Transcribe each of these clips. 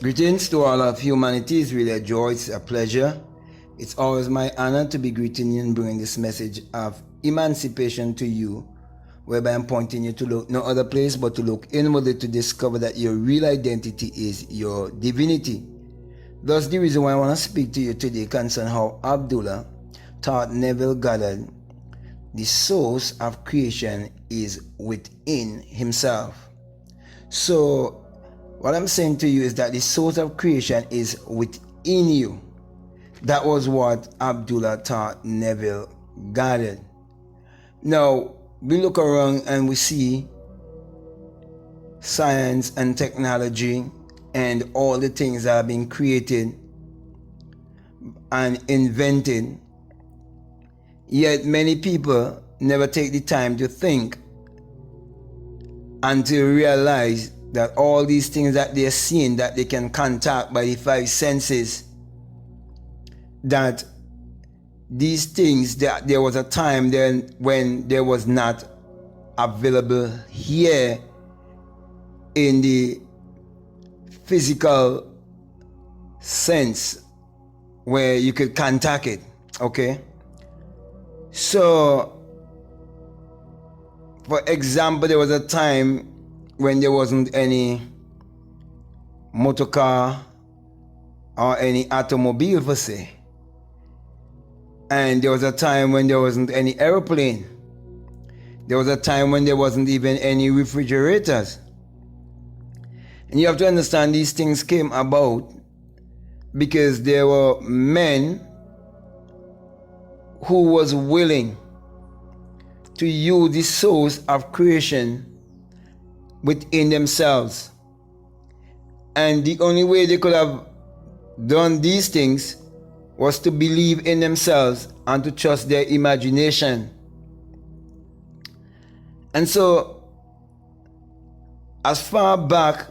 Greetings to all of humanity. It's really a joy, it's a pleasure. It's always my honor to be greeting you and bringing this message of emancipation to you, whereby I'm pointing you to look no other place but to look inwardly to discover that your real identity is your divinity. Thus the reason why I want to speak to you today concerning how Abdullah taught Neville Goddard the source of creation is within himself. So what I'm saying to you is that the source of creation is within you. That was what Abdullah taught Neville Goddard. Now, we look around and we see science and technology and all the things that are being created and invented. Yet many people never take the time to think and to realize that all these things that they're seeing, that they can contact by the five senses, that these things, that there was a time then when there was not available here in the physical sense where you could contact it, okay? So, for example, there was a time when there wasn't any motor car or any automobile per se. And there was a time when there wasn't any airplane. There was a time when there wasn't even any refrigerators. And you have to understand these things came about because there were men who was willing to use the source of creation within themselves. And the only way they could have done these things was to believe in themselves and to trust their imagination. And so, as far back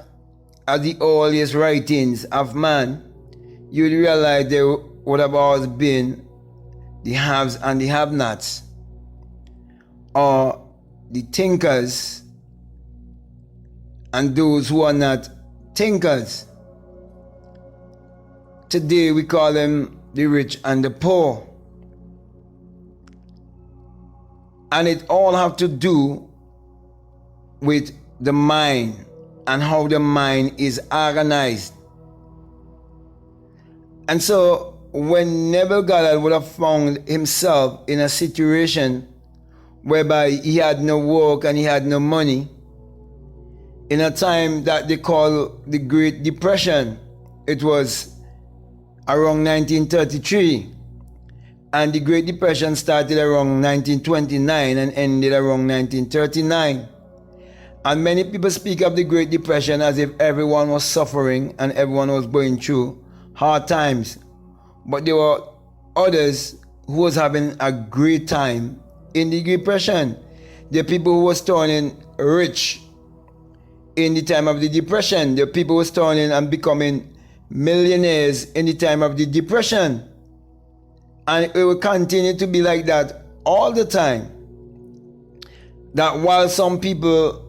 as the earliest writings of man, you would realize there would have always been the haves and the have-nots, or the thinkers and those who are not thinkers. Today we call them the rich and the poor. And it all have to do with the mind and how the mind is organized. And so when Neville Goddard would have found himself in a situation whereby he had no work and he had no money, in a time that they call the Great Depression, it was around 1933, and the Great Depression started around 1929 and ended around 1939. And many people speak of the Great Depression as if everyone was suffering and everyone was going through hard times. But there were others who was having a great time in the Depression. The people who was turning rich in the time of the Depression. The people who was turning and becoming millionaires in the time of the Depression. And it will continue to be like that all the time. That while some people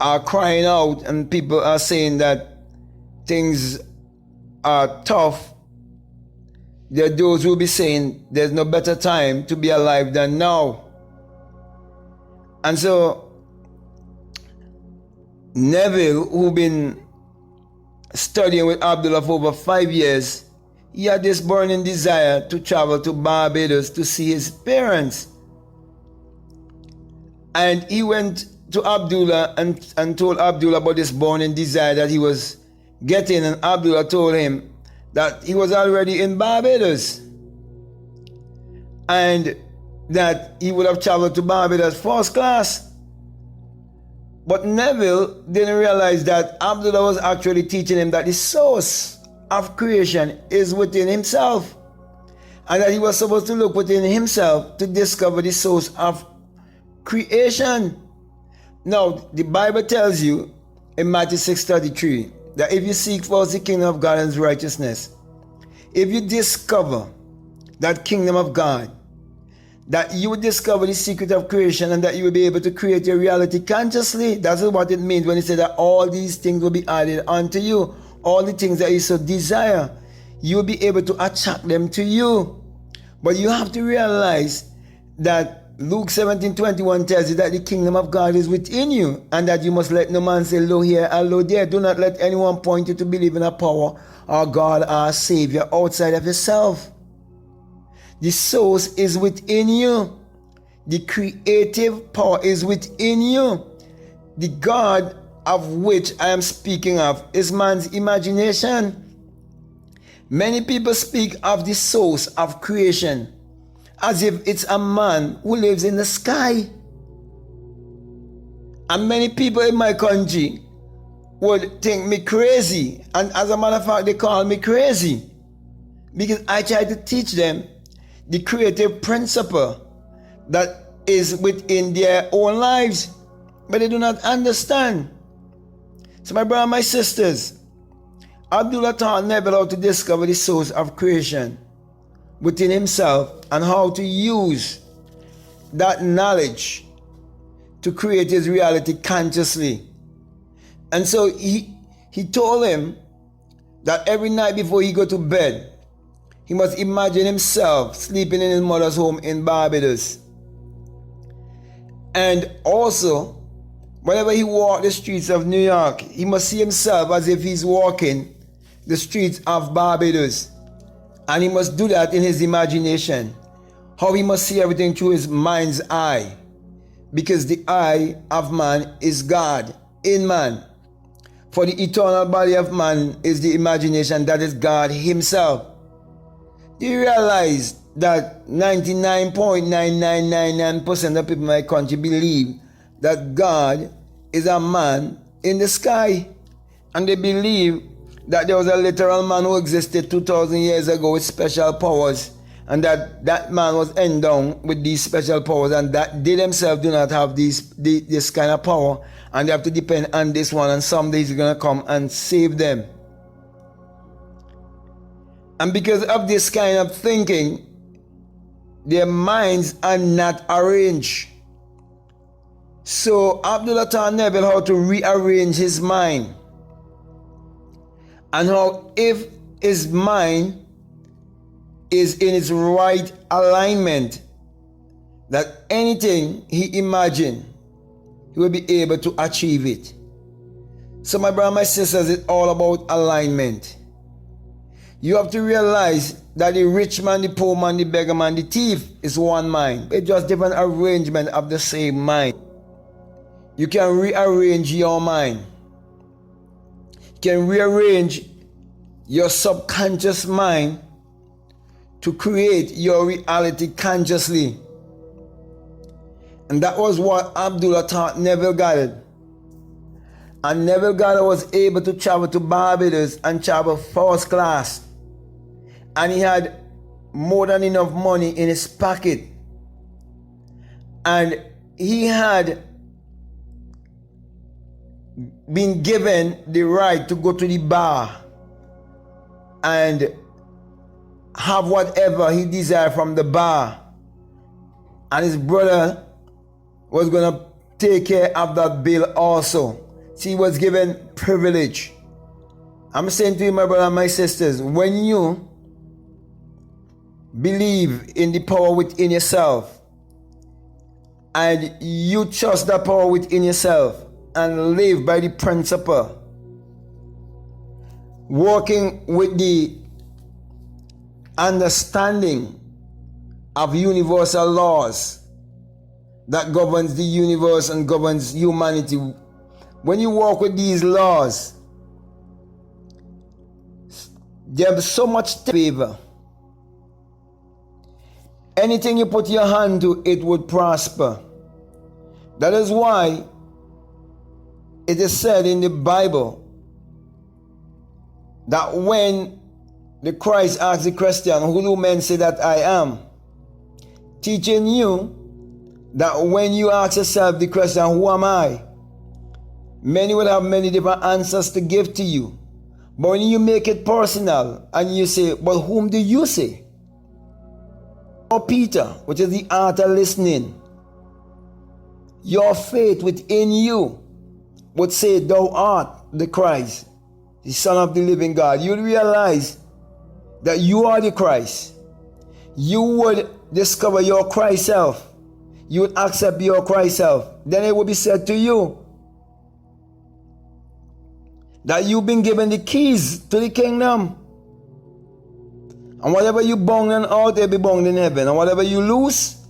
are crying out and people are saying that things are tough, there are those who will be saying there's no better time to be alive than now. And so Neville, who been studying with Abdullah for over 5 years, he had this burning desire to travel to Barbados to see his parents. And he went to Abdullah and told Abdullah about this burning desire that he was getting, and Abdullah told him that he was already in Barbados and that he would have traveled to Barbados first class. But Neville didn't realize that Abdullah was actually teaching him that the source of creation is within himself, and that he was supposed to look within himself to discover the source of creation. Now, the Bible tells you in Matthew 6:33 that if you seek first the kingdom of God and his righteousness, if you discover that kingdom of God, that you would discover the secret of creation and that you will be able to create your reality consciously. That's what it means when it says that all these things will be added unto you. all the things that you so desire, you'll be able to attract them to you. But you have to realize that Luke 17:21 tells you that the kingdom of God is within you, and that you must let no man say, lo here and lo there. Do not let anyone point you to believe in a power or God or a Savior outside of yourself. The source is within you. The creative power is within you. The God of which I am speaking of is man's imagination. Many people speak of the source of creation as if it's a man who lives in the sky. And many people in my country would think me crazy. And as a matter of fact, they call me crazy. Because I try to teach them the creative principle that is within their own lives. But they do not understand. So my brothers and my sisters, Abdullah taught Neville how to discover the source of creation within himself and how to use that knowledge to create his reality consciously. And so he told him that every night before he go to bed, he must imagine himself sleeping in his mother's home in Barbados. And also, whenever he walked the streets of New York, he must see himself as if he's walking the streets of Barbados. And he must do that in his imagination. How he must see everything through his mind's eye. Because the eye of man is God in man. For the eternal body of man is the imagination that is God himself. Do you realize that 99.9999% of people in my country believe that God is a man in the sky? And they believe that there was a literal man who existed 2,000 years ago with special powers, and that man was endowed with these special powers, and that they themselves do not have this kind of power, and they have to depend on this one, and someday he's going to come and save them. And because of this kind of thinking, their minds are not arranged. So Abdullah taught Neville how to rearrange his mind. And how if his mind is in its right alignment, that anything he imagined, he will be able to achieve it. So my brother, my sisters, it's all about alignment. You have to realize that the rich man, the poor man, the beggar man, the thief is one mind. It's just different arrangement of the same mind. You can rearrange your mind. Can rearrange your subconscious mind to create your reality consciously. And that was what Abdullah taught Neville Goddard. And Neville Goddard was able to travel to Barbados and travel first class. And he had more than enough money in his pocket. And he had been given the right to go to the bar and have whatever he desired from the bar. And his brother was going to take care of that bill also. See, he was given privilege. I'm saying to you, my brother and my sisters, when you believe in the power within yourself and you trust that power within yourself and live by the principle, working with the understanding of universal laws that governs the universe and governs humanity. When you work with these laws, there's so much favor. Anything you put your hand to, it would prosper. That is why it is said in the Bible that when the Christ asked the question, who do men say that I am? Teaching you that when you ask yourself the question, who am I? Many will have many different answers to give to you. But when you make it personal and you say, well, whom do you say? Or Peter, which is the art of listening. Your faith within you would say, thou art the Christ. the Son of the living God, you would realize that you are the Christ. You would discover your Christ self. You would accept your Christ self. Then it will be said to you that you've been given the keys to the kingdom. And whatever you bound on earth, it'll be bound in heaven. And whatever you loose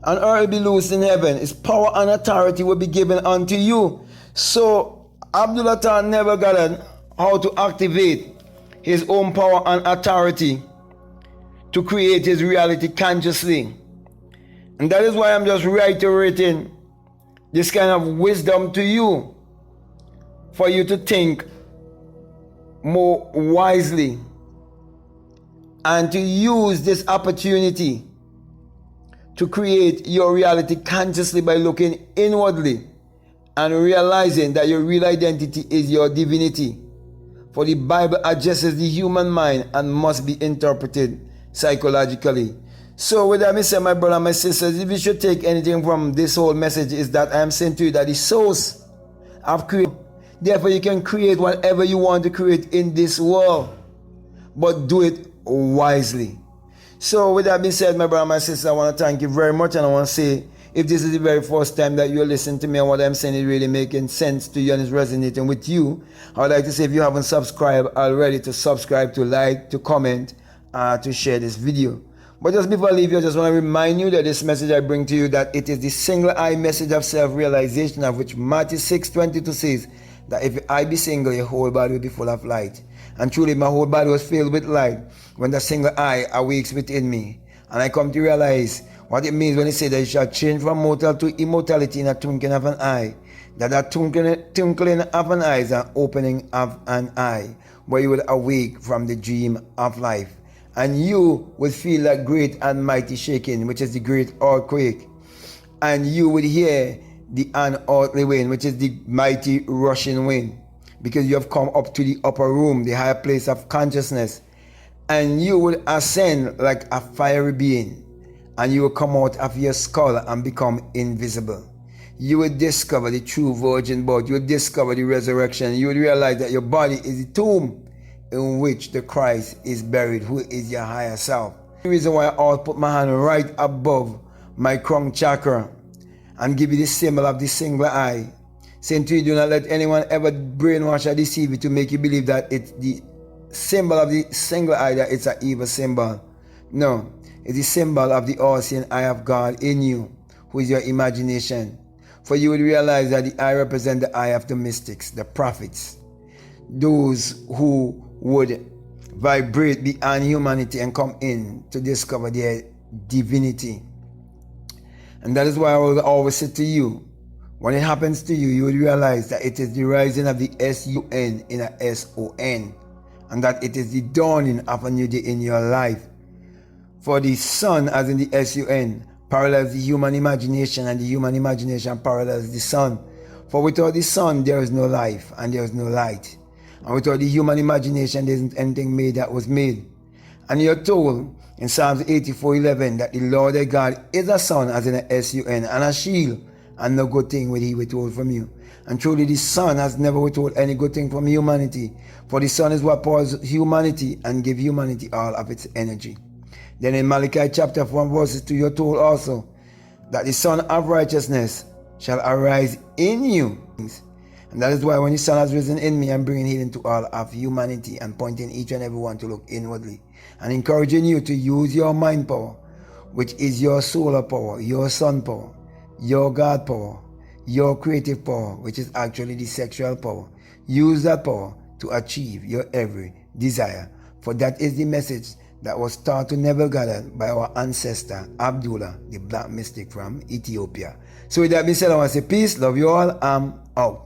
on earth, will be loosed in heaven. Its power and authority will be given unto you. So Abdullah taught Neville Goddard how to activate his own power and authority to create his reality consciously. And that is why I'm just reiterating this kind of wisdom to you, for you to think more wisely and to use this opportunity to create your reality consciously by looking inwardly and realizing that your real identity is your divinity. For the Bible addresses the human mind and must be interpreted psychologically. So with that being said, my brother and my sisters, if you should take anything from this whole message, is that I am saying to you that the source of creation, therefore you can create whatever you want to create in this world, but do it wisely. So with that being said, my brother and my sister, I want to thank you very much, and I want to say, if this is the very first time that you're listening to me and what I'm saying is really making sense to you and is resonating with you, I would like to say, if you haven't subscribed already, to subscribe, to like, to comment, to share this video. But just before I leave you, I just want to remind you that this message I bring to you, that it is the single eye message of self-realization, of which Matthew 6:22 says that if your eye be single, your whole body will be full of light. And truly, my whole body was filled with light when the single eye awakes within me. And I come to realize what it means when it says that you shall change from mortal to immortality in a twinkling of an eye. That twinkling of an eye is an opening of an eye, where you will awake from the dream of life. And you will feel that great and mighty shaking, which is the great earthquake. And you will hear the unearthly wind, which is the mighty rushing wind, because you have come up to the upper room, the higher place of consciousness. And you will ascend like a fiery being, and you will come out of your skull and become invisible. You will discover the true virgin birth. You will discover the resurrection. You will realize that your body is the tomb in which the Christ is buried, who is your higher self. The reason why I'll put my hand right above my crown chakra and give you the symbol of the single eye, saying to you, do not let anyone ever brainwash or deceive you to make you believe that it's the symbol of the single eye, that it's an evil symbol. No, it's the symbol of the all-seeing eye of God in you, who is your imagination. For you will realize that the eye represents the eye of the mystics, the prophets, those who would vibrate beyond humanity and come in to discover their divinity. And that is why I will always say to you, when it happens to you, you will realize that it is the rising of the sun in a son, and that it is the dawning of a new day in your life. For the sun, as in the sun, parallels the human imagination, and the human imagination parallels the sun. For without the sun, there is no life and there is no light. And without the human imagination, there isn't anything made that was made. And you're told in Psalms 84:11 that the Lord thy God is a sun, as in a sun, and a shield, and no good thing will he withhold from you. And truly the sun has never withheld any good thing from humanity. For the sun is what powers humanity and gives humanity all of its energy. Then in Malachi chapter 4 verses 2, you're told also that the sun of righteousness shall arise in you. And that is why when the sun has risen in me, I'm bringing healing to all of humanity and pointing each and every one to look inwardly and encouraging you to use your mind power, which is your solar power, your sun power, your God power, your creative power, which is actually the sexual power. Use that power to achieve your every desire. For that is the message that was taught to Neville Goddard by our ancestor Abdullah, the black mystic from Ethiopia. So with that being said, I want to say peace, love you all, I'm out.